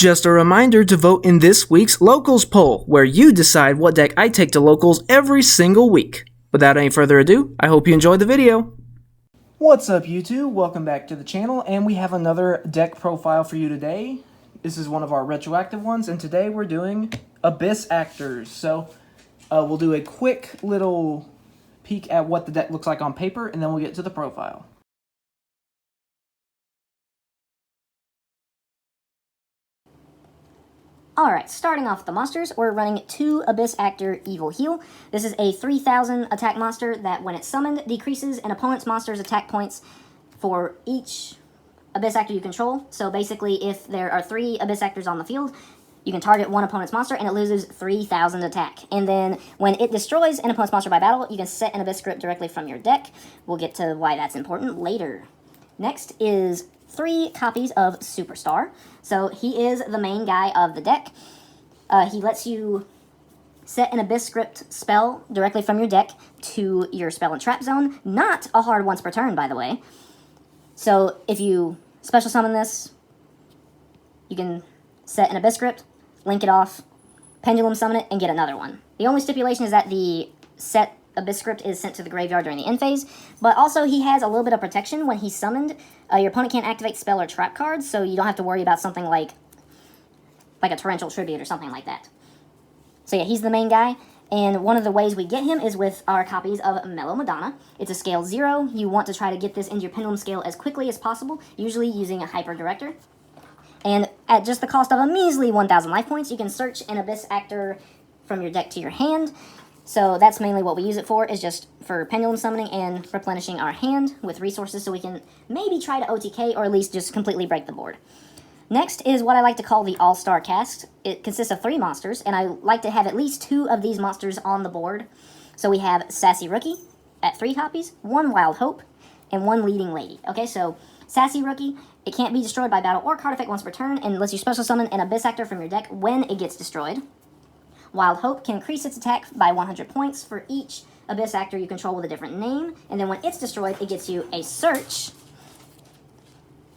Just a reminder to vote in this week's Locals poll, where you decide what deck I take to Locals every single week. Without any further ado, I hope you enjoyed the video. What's up YouTube? Welcome back to the channel, and we have another deck profile for you today. This is one of our retroactive ones, and today we're doing Abyss Actors. So we'll do a quick little peek at what the deck looks like on paper, and then we'll get to the profile. Alright, starting off with the monsters, we're running 2 Abyss Actor Evil Heal. This is a 3000 attack monster that, when it's summoned, decreases an opponent's monster's attack points for each Abyss Actor you control. So basically, if there are 3 Abyss Actors on the field, you can target one opponent's monster and it loses 3000 attack. And then when it destroys an opponent's monster by battle, you can set an Abyss script directly from your deck. We'll get to why that's important later. Next is 3 copies of Superstar. So he is the main guy of the deck. He lets you set an Abyss script spell directly from your deck to your spell and trap zone. Not a hard once per turn, by the way. So if you special summon this, you can set an Abyss script, link it off, pendulum summon it, and get another one. The only stipulation is that the set Abyss script is sent to the graveyard during the end phase, but also he has a little bit of protection when he's summoned. Your opponent can't activate spell or trap cards, so you don't have to worry about something like a Torrential Tribute or something like that. So yeah, he's the main guy, and one of the ways we get him is with our copies of Mellow Madonna. It's a scale 0. You want to try to get this into your pendulum scale as quickly as possible, usually using a Hyper Director. And at just the cost of a measly 1,000 life points, you can search an Abyss Actor from your deck to your hand. So that's mainly what we use it for, is just for pendulum summoning and replenishing our hand with resources so we can maybe try to OTK or at least just completely break the board. Next is what I like to call the All-Star Cast. It consists of 3 monsters, and I like to have at least 2 of these monsters on the board. So we have Sassy Rookie at 3 copies, 1 Wild Hope, and 1 Leading Lady. Okay, so Sassy Rookie, it can't be destroyed by battle or card effect once per turn, and lets you special summon an Abyss Actor from your deck when it gets destroyed. Wild Hope can increase its attack by 100 points for each Abyss Actor you control with a different name, and then when it's destroyed, it gets you a Search.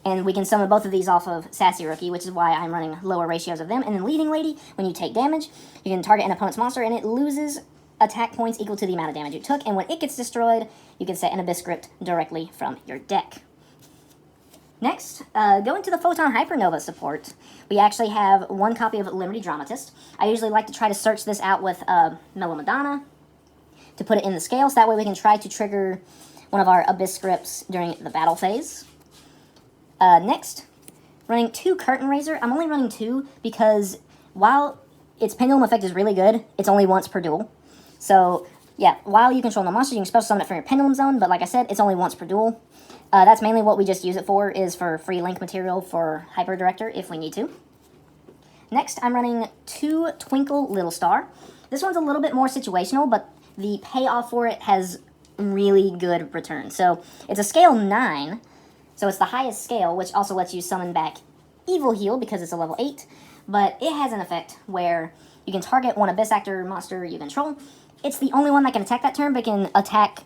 And we can summon both of these off of Sassy Rookie, which is why I'm running lower ratios of them. And then Leading Lady, when you take damage, you can target an opponent's monster, and it loses attack points equal to the amount of damage you took, and when it gets destroyed, you can set an Abyss script directly from your deck. Next, going to the Photon Hypernova support, we actually have 1 copy of Liberty Dramatist. I usually like to try to search this out with Mellow Madonna to put it in the scale, so that way we can try to trigger one of our Abyss scripts during the battle phase. Next, running 2 Curtain Raiser. I'm only running 2 because while its pendulum effect is really good, it's only once per duel. So yeah, while you control no monster, you can special summon it from your pendulum zone, but like I said, it's only once per duel. That's mainly what we just use it for, is for free link material for Hyper Director if we need to. Next, I'm running 2 Twinkle Little Star. This one's a little bit more situational, but the payoff for it has really good return. So it's a scale 9, so it's the highest scale, which also lets you summon back Evil Heal because it's a level 8, but it has an effect where you can target one Abyss Actor monster you control. It's the only one that can attack that turn, but can attack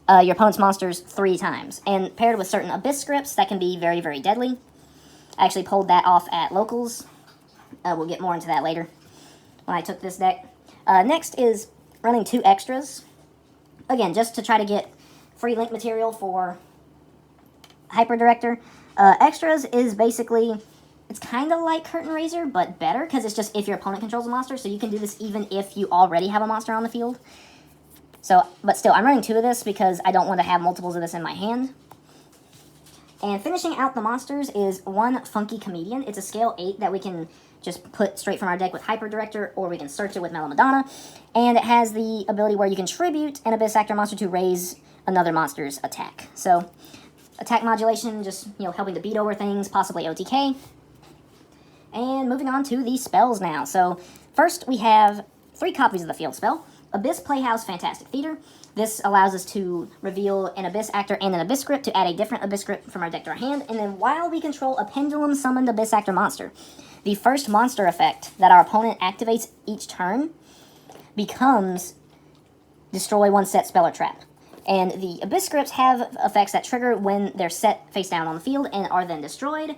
your opponent's monsters 3 times. And paired with certain Abyss scripts, that can be very, very deadly. I actually pulled that off at Locals. We'll get more into that later when I took this deck. Next is running 2 extras. Again, just to try to get free link material for Hyper Director. Extras is basically, it's kind of like Curtain Raiser, but better, because it's just if your opponent controls a monster, so you can do this even if you already have a monster on the field. So, but still, I'm running 2 of this because I don't want to have multiples of this in my hand. And finishing out the monsters is 1 Funky Comedian. It's a scale 8 that we can just put straight from our deck with Hyper Director, or we can search it with Mellow Madonna. And it has the ability where you can tribute an Abyss Actor monster to raise another monster's attack. So, attack modulation, just, helping to beat over things, possibly OTK. And moving on to the spells now. So, first we have 3 copies of the field spell. Abyss Playhouse Fantastic Theater. This allows us to reveal an Abyss Actor and an Abyss script to add a different Abyss script from our deck to our hand, and then while we control a pendulum summoned Abyss Actor monster, the first monster effect that our opponent activates each turn becomes destroy 1 set spell or trap. And the Abyss scripts have effects that trigger when they're set face down on the field and are then destroyed.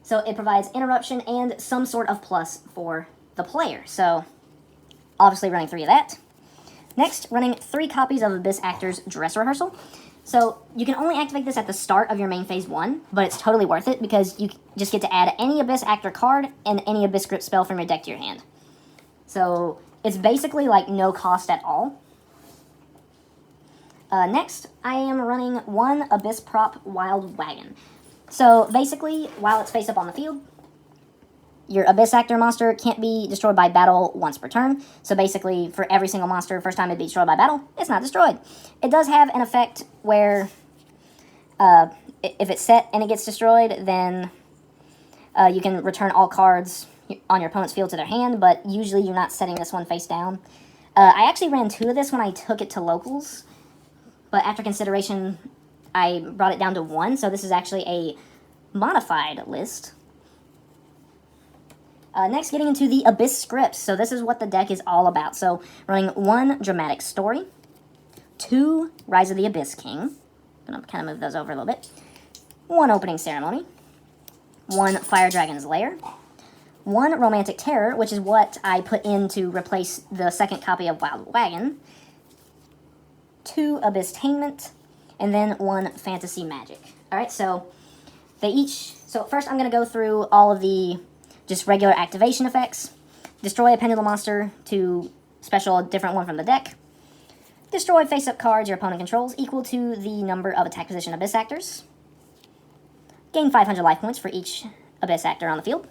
So it provides interruption and some sort of plus for the player. So obviously running 3 of that. Next, running 3 copies of Abyss Actor's Dress Rehearsal. So you can only activate this at the start of your main phase 1, but it's totally worth it because you just get to add any Abyss Actor card and any Abyss Script spell from your deck to your hand. So it's basically like no cost at all. Next, I am running 1 Abyss Prop Wild Wagon. So basically, while it's face up on the field, your Abyss Actor monster can't be destroyed by battle once per turn. So basically, for every single monster, first time it'd be destroyed by battle, it's not destroyed. It does have an effect where if it's set and it gets destroyed, then you can return all cards on your opponent's field to their hand, but usually you're not setting this one face down. I actually ran 2 of this when I took it to locals, but after consideration, I brought it down to 1, so this is actually a modified list. Next, getting into the Abyss scripts. So this is what the deck is all about. So running 1 Dramatic Story, 2 Rise of the Abyss King. I'm going to kind of move those over a little bit. 1 Opening Ceremony, 1 Fire Dragon's Lair, 1 Romantic Terror, which is what I put in to replace the second copy of Wild Wagon, 2 Abyss-tainment, and then 1 Fantasy Magic. Alright, so they each... So first I'm going to go through all of the just regular activation effects. Destroy a pendulum monster to special a different one from the deck. Destroy face-up cards your opponent controls equal to the number of attack position Abyss Actors. Gain 500 life points for each Abyss Actor on the field.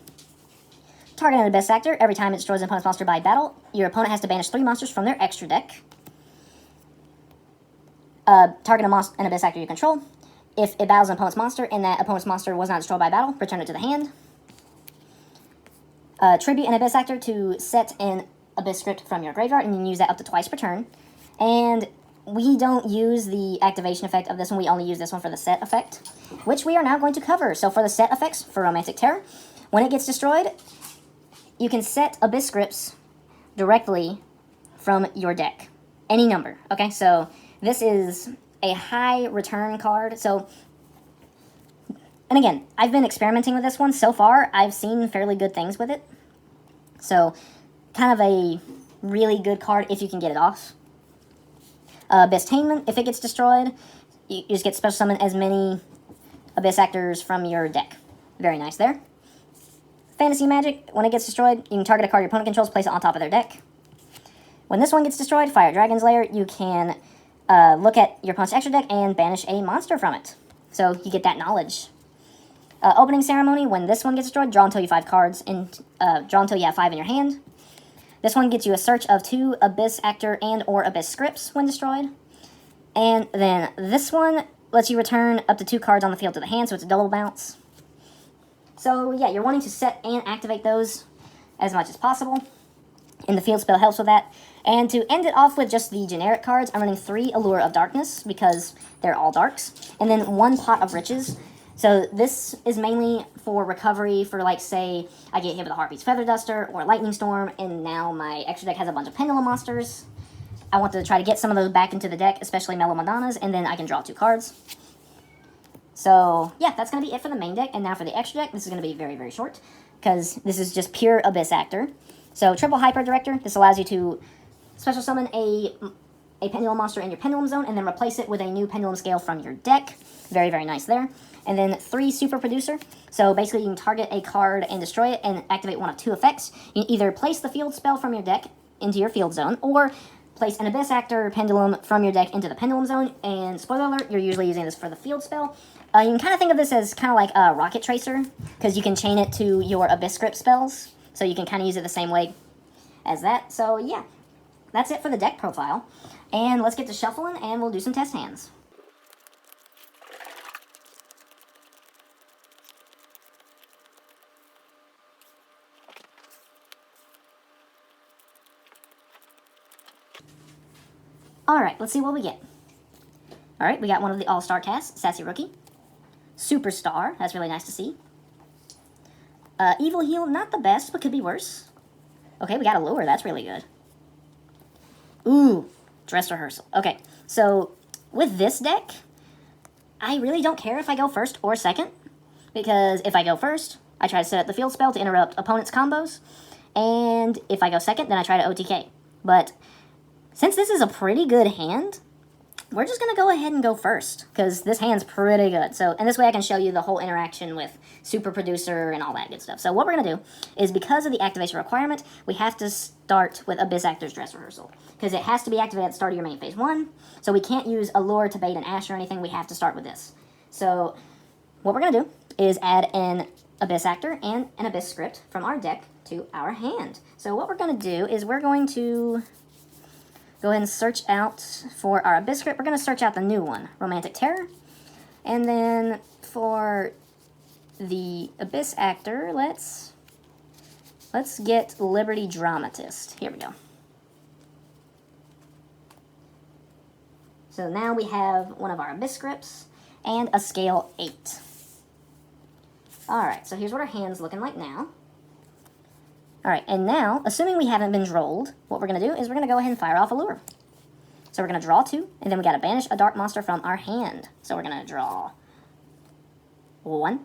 Target an Abyss Actor. Every time it destroys an opponent's monster by battle, your opponent has to banish 3 monsters from their extra deck. Target an Abyss Actor you control. If it battles an opponent's monster and that opponent's monster was not destroyed by battle, return it to the hand. Tribute an Abyss Actor to set an Abyss script from your graveyard, and you can use that up to twice per turn. And we don't use the activation effect of this one, we only use this one for the set effect, which we are now going to cover. So for the set effects for Romantic Terror, when it gets destroyed, you can set Abyss scripts directly from your deck. Any number, okay? So this is a high return card, so... And again, I've been experimenting with this one. So far, I've seen fairly good things with it. So, kind of a really good card if you can get it off. Abyss-tainment, if it gets destroyed, you just get special summon as many Abyss Actors from your deck. Very nice there. Fantasy Magic, when it gets destroyed, you can target a card your opponent controls, place it on top of their deck. When this one gets destroyed, Fire Dragon's Lair, you can look at your opponent's extra deck and banish a monster from it. So, you get that knowledge. Opening Ceremony, when this one gets destroyed, draw until you have 5 cards, and draw until you have 5 in your hand. This one gets you a search of 2 Abyss Actor and or Abyss scripts when destroyed. And then this one lets you return up to 2 cards on the field to the hand, so it's a double bounce. So yeah, you're wanting to set and activate those as much as possible. And the field spell helps with that. And to end it off with just the generic cards, I'm running 3 Allure of Darkness, because they're all darks. And then 1 Pot of Riches. So this is mainly for recovery for, like, say, I get hit with a Harpy's Feather Duster or Lightning Storm, and now my extra deck has a bunch of Pendulum monsters. I want to try to get some of those back into the deck, especially Mellow Madonnas, and then I can draw 2 cards. So, yeah, that's going to be it for the main deck, and now for the extra deck, this is going to be very, very short, because this is just pure Abyss Actor. So, Triple Hyper Director, this allows you to special summon a Pendulum monster in your Pendulum Zone, and then replace it with a new Pendulum Scale from your deck. Very, very nice there. And then 3 Super Producer. So basically you can target a card and destroy it and activate one of 2 effects. You can either place the field spell from your deck into your field zone, or place an Abyss Actor Pendulum from your deck into the Pendulum Zone. And spoiler alert, you're usually using this for the field spell. You can kind of think of this as kind of like a Rocket Tracer, because you can chain it to your Abyss Script spells. So you can kind of use it the same way as that. So yeah, that's it for the deck profile. And let's get to shuffling, and we'll do some test hands. Alright, let's see what we get. Alright, we got one of the All-Star cast, Sassy Rookie. Superstar, that's really nice to see. Evil Heal, not the best, but could be worse. Okay, we got a Lure, that's really good. Ooh, Dress Rehearsal. Okay, so with this deck, I really don't care if I go first or second, because if I go first, I try to set up the field spell to interrupt opponent's combos, and if I go second, then I try to OTK. But since this is a pretty good hand, we're just going to go ahead and go first, because this hand's pretty good. So, and this way I can show you the whole interaction with Super Producer and all that good stuff. So what we're going to do is, because of the activation requirement, we have to start with Abyss Actor's Dress Rehearsal, because it has to be activated at the start of your main phase 1, so we can't use Allure to bait an Ash or anything. We have to start with this. So what we're going to do is add an Abyss Actor and an Abyss script from our deck to our hand. So what we're going to do is we're going to go ahead and search out for our Abyss script. We're going to search out the new one, Romantic Terror. And then for the Abyss Actor, let's get Liberty Dramatist. Here we go. So now we have one of our Abyss scripts and a scale 8. Alright, so here's what our hand's looking like now. Alright, and now, assuming we haven't been rolled, what we're going to do is we're going to go ahead and fire off a lure. So we're going to draw 2, and then we got to banish a dark monster from our hand. So we're going to draw 1,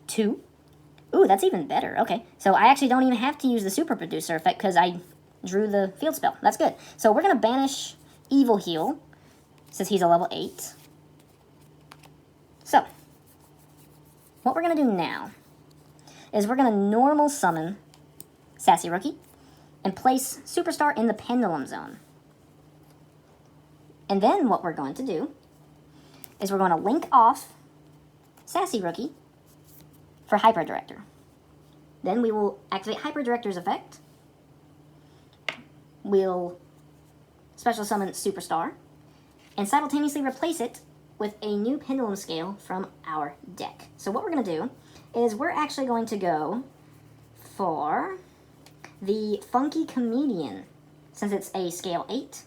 2. Ooh, that's even better. Okay, so I actually don't even have to use the Super Producer effect because I drew the field spell. That's good. So we're going to banish Evil Heal, since he's a level 8. So, what we're going to do now is we're going to normal summon Sassy Rookie and place Superstar in the Pendulum Zone. And then what we're going to do is we're going to link off Sassy Rookie for Hyper Director. Then we will activate Hyper Director's effect. We'll special summon Superstar and simultaneously replace it with a new Pendulum Scale from our deck. So what we're going to do is we're actually going to go for the Funky Comedian, since it's a scale 8.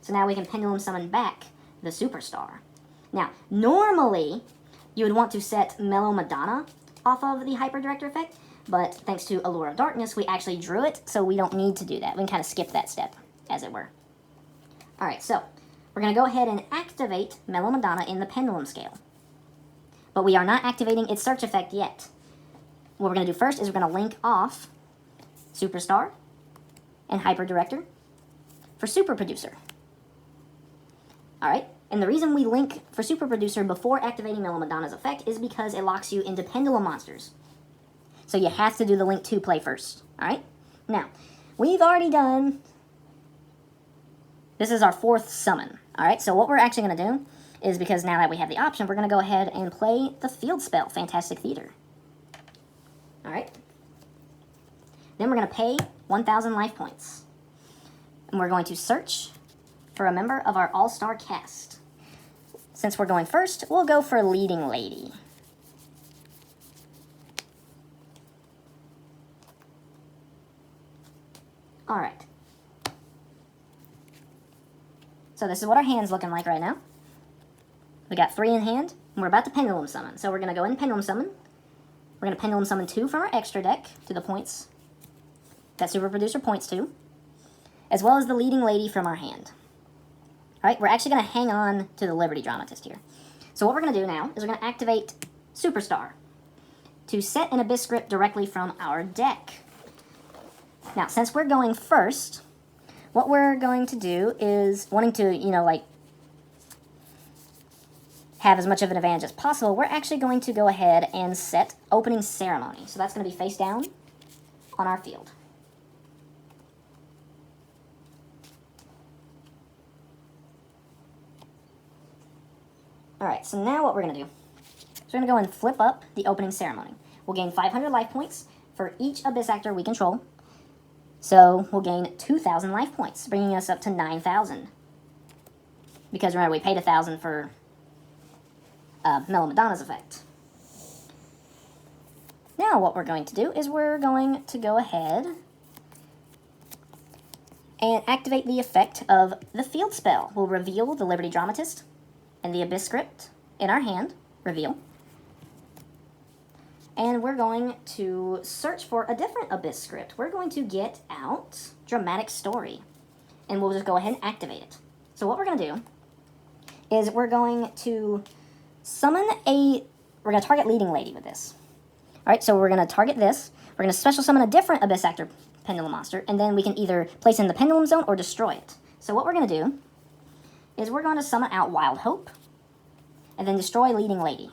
So now we can Pendulum summon back the Superstar. Now, normally, you would want to set Mellow Madonna off of the Hyper Director effect, but thanks to Allure of Darkness, we actually drew it, so we don't need to do that. We can kind of skip that step, as it were. Alright, so we're going to go ahead and activate Mellow Madonna in the Pendulum Scale. But we are not activating its search effect yet. What we're going to do first is we're going to link off Superstar and Hyper Director for Super Producer. Alright, and the reason we link for Super Producer before activating Mellow Madonna's effect is because it locks you into Pendulum monsters. So you have to do the Link 2 play first. Alright? Now, we've already done... This is our 4th summon. Alright, so what we're actually going to do is, because now that we have the option, we're going to go ahead and play the field spell, Fantastic Theater. Alright. Then we're going to pay 1,000 life points. And we're going to search for a member of our all-star cast. Since we're going first, we'll go for Leading Lady. Alright. So this is what our hand's looking like right now. We got 3 in hand, and we're about to Pendulum Summon. So we're going to go in and Pendulum Summon. We're going to Pendulum Summon 2 from our extra deck to the points that Super Producer points to, as well as the Leading Lady from our hand. Alright, we're actually going to hang on to the Liberty Dramatist here. So what we're going to do now is we're going to activate Superstar to set an Abyss script directly from our deck. Now, since we're going first, what we're going to do is, wanting to, have as much of an advantage as possible, we're actually going to go ahead and set Opening Ceremony. So that's going to be face down on our field. Alright, so now what we're going to do is we're going to go and flip up the Opening Ceremony. We'll gain 500 life points for each Abyss Actor we control. So we'll gain 2,000 life points, bringing us up to 9,000. Because remember, we paid 1,000 for Mellow Madonna's effect. Now what we're going to do is we're going to go ahead and activate the effect of the field spell. We'll reveal the Liberty Dramatist and the Abyss script in our hand. Reveal. And we're going to search for a different Abyss script. We're going to get out Dramatic Story. And we'll just go ahead and activate it. So what we're going to do is we're going to summon a we're going to target Leading Lady with this. Alright, so we're going to target this. We're going to special summon a different Abyss Actor Pendulum monster, and then we can either place it in the Pendulum Zone or destroy it. So what we're going to do is we're going to summon out Wild Hope, and then destroy Leading Lady.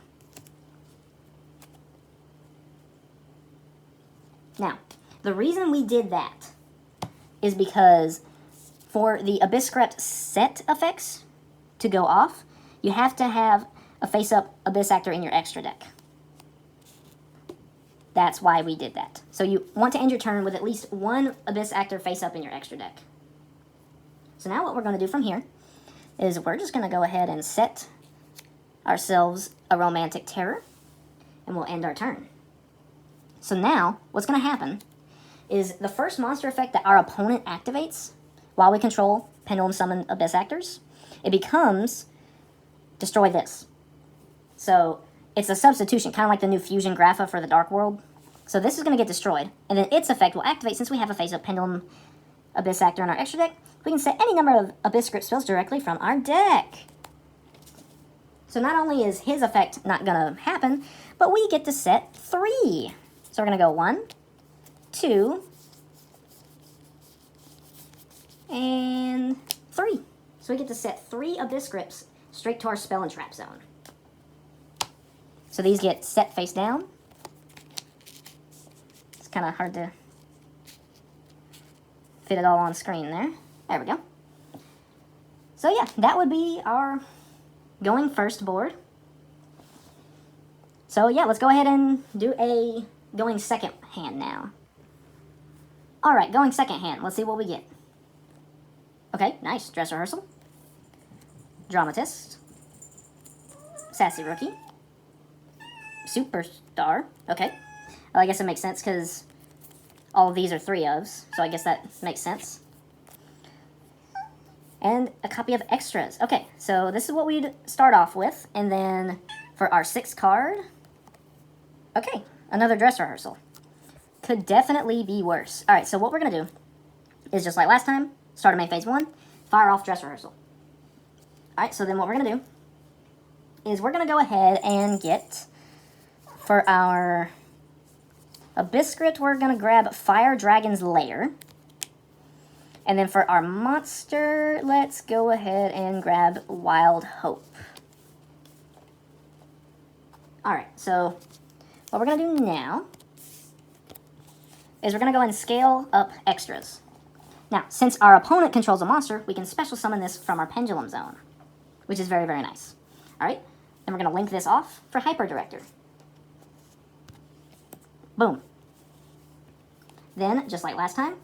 Now, the reason we did that is because for the Abyss Script set effects to go off, you have to have a face-up Abyss Actor in your extra deck. That's why we did that. So you want to end your turn with at least one Abyss Actor face-up in your extra deck. So now what we're going to do from here is we're just going to go ahead and set ourselves a Romantic Terror, and we'll end our turn. So now, what's going to happen is the first monster effect that our opponent activates while we control Pendulum Summon Abyss Actors, it becomes destroy this. So it's a substitution, kind of like the new Fusion Grapha for the Dark World. So this is going to get destroyed, and then its effect will activate. Since we have a face-up Pendulum Abyss Actor in our extra deck, we can set any number of Abyss Script spells directly from our deck. So not only is his effect not going to happen, but we get to set 3. So we're going to go 1, 2, and 3. So we get to set 3 Abyss Scripts straight to our Spell and Trap Zone. So these get set face down. It's kind of hard to fit it all on screen there. There we go. So yeah, that would be our going first board. So yeah, let's go ahead and do a going second hand now. Alright, going second hand. Let's see what we get. Okay, nice. Dress Rehearsal. Dramatist. Sassy Rookie. Superstar. Okay. Well, I guess it makes sense because all of these are 3-ofs, so I guess that makes sense. And a copy of Extras. Okay, so this is what we'd start off with, and then for our 6th card, okay, another Dress Rehearsal. Could definitely be worse. Alright, so what we're going to do is just like last time, start of main phase 1, fire off Dress Rehearsal. Alright, so then what we're going to do is we're going to go ahead and get, for our Abyss Script, we're going to grab Fire Dragon's Lair. And then for our monster, let's go ahead and grab Wild Hope. Alright, so what we're going to do now is we're going to go and scale up extras. Now, since our opponent controls a monster, we can special summon this from our Pendulum Zone, which is very, very nice. Alright, then we're going to link this off for Hyper Director. Boom. Then, just like last time,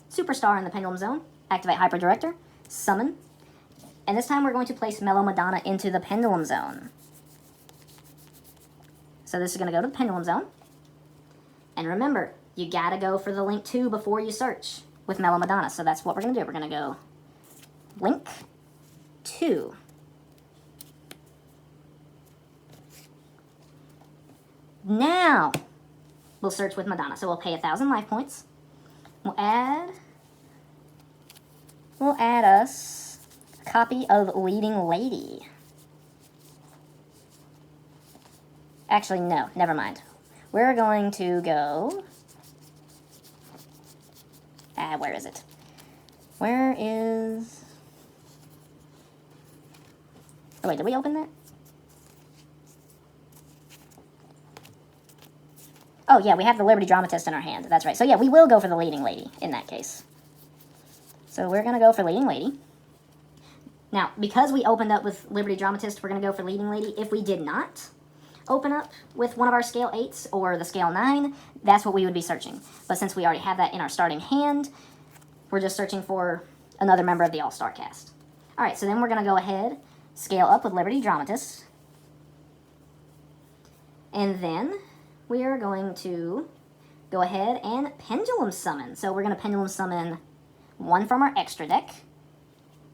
Superstar in the Pendulum Zone, activate Hyper Director, summon, and this time we're going to place Mellow Madonna into the Pendulum Zone. So this is going to go to the Pendulum Zone, and remember, you gotta go for the link 2 before you search with Mellow Madonna, so that's what we're going to do. We're going to go link 2. Now, we'll search with Madonna, so we'll pay 1,000 life points. We'll add us a copy of Leading Lady. Actually, no, never mind. We're going to go... where is it? Where is... Oh, wait, did we open that? Oh, yeah, we have the Liberty Dramatist in our hand. That's right. So, yeah, we will go for the Leading Lady in that case. So, we're going to go for Leading Lady. Now, because we opened up with Liberty Dramatist, we're going to go for Leading Lady. If we did not open up with one of our Scale 8s or the Scale 9, that's what we would be searching. But since we already have that in our starting hand, we're just searching for another member of the All-Star cast. Alright, so then we're going to go ahead, scale up with Liberty Dramatist. And then we are going to go ahead and Pendulum Summon. So we're going to Pendulum Summon one from our extra deck,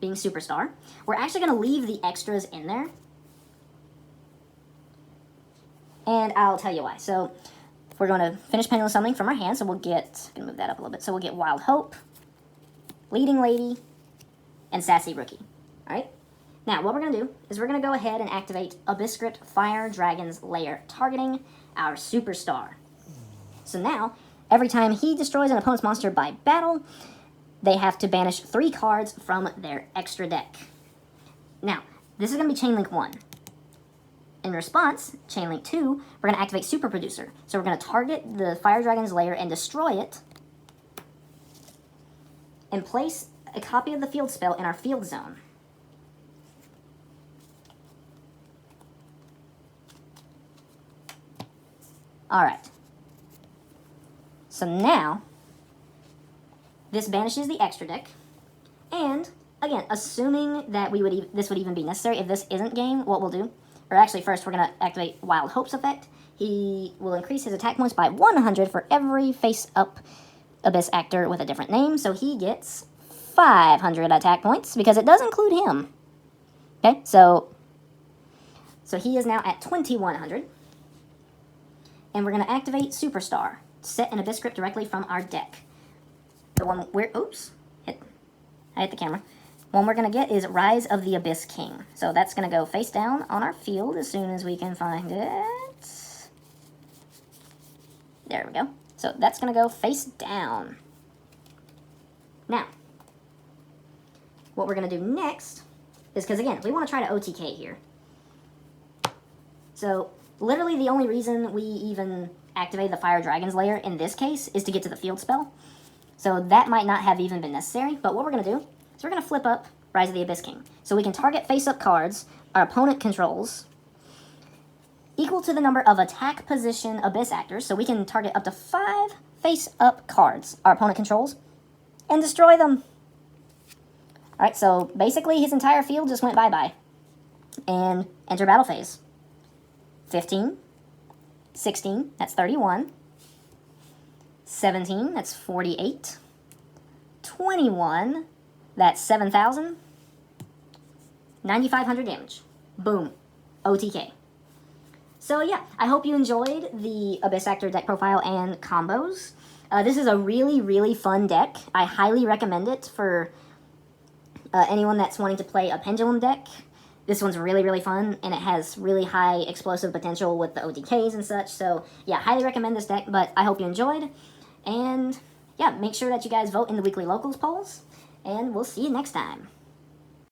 being Superstar. We're actually going to leave the extras in there. And I'll tell you why. So we're going to finish Pendulum Summoning from our hand, so we'll get, I'm going to move that up a little bit, so we'll get Wild Hope, Leading Lady, and Sassy Rookie. Alright? Now, what we're going to do is we're going to go ahead and activate Abyss Script Fire Dragon's Lair, targeting our Superstar. So now, every time he destroys an opponent's monster by battle, they have to banish 3 cards from their extra deck. Now, this is going to be Chain Link 1. In response, Chain Link 2, we're going to activate Super Producer. So we're going to target the Fire Dragon's Lair and destroy it, and place a copy of the field spell in our field zone. Alright. So now, this banishes the extra deck, and again, assuming that this would even be necessary, if this isn't game, what we'll do, or actually first we're going to activate Wild Hope's effect. He will increase his attack points by 100 for every face-up Abyss actor with a different name, so he gets 500 attack points, because it does include him. Okay, so he is now at 2100. And we're going to activate Superstar, set an Abyss Script directly from our deck. The one we're, I hit the camera. One we're going to get is Rise of the Abyss King. So that's going to go face down on our field as soon as we can find it. There we go. So that's going to go face down. Now, what we're going to do next is, because again, we want to try to OTK here. So literally the only reason we even activate the Fire Dragon's Lair in this case is to get to the field spell. So that might not have even been necessary, but what we're going to do is we're going to flip up Rise of the Abyss King. So we can target face-up cards our opponent controls equal to the number of attack position Abyss actors, so we can target up to 5 face-up cards our opponent controls and destroy them. Alright, so basically his entire field just went bye-bye. And enter battle phase. 15, 16, that's 31, 17, that's 48, 21, that's 7,000, 9,500 damage. Boom. OTK. So yeah, I hope you enjoyed the Abyss Actor deck profile and combos. This is a really, really fun deck. I highly recommend it for anyone that's wanting to play a Pendulum deck. This one's really, really fun, and it has really high explosive potential with the OTKs and such. So, yeah, highly recommend this deck, but I hope you enjoyed. And, yeah, make sure that you guys vote in the weekly locals polls, and we'll see you next time.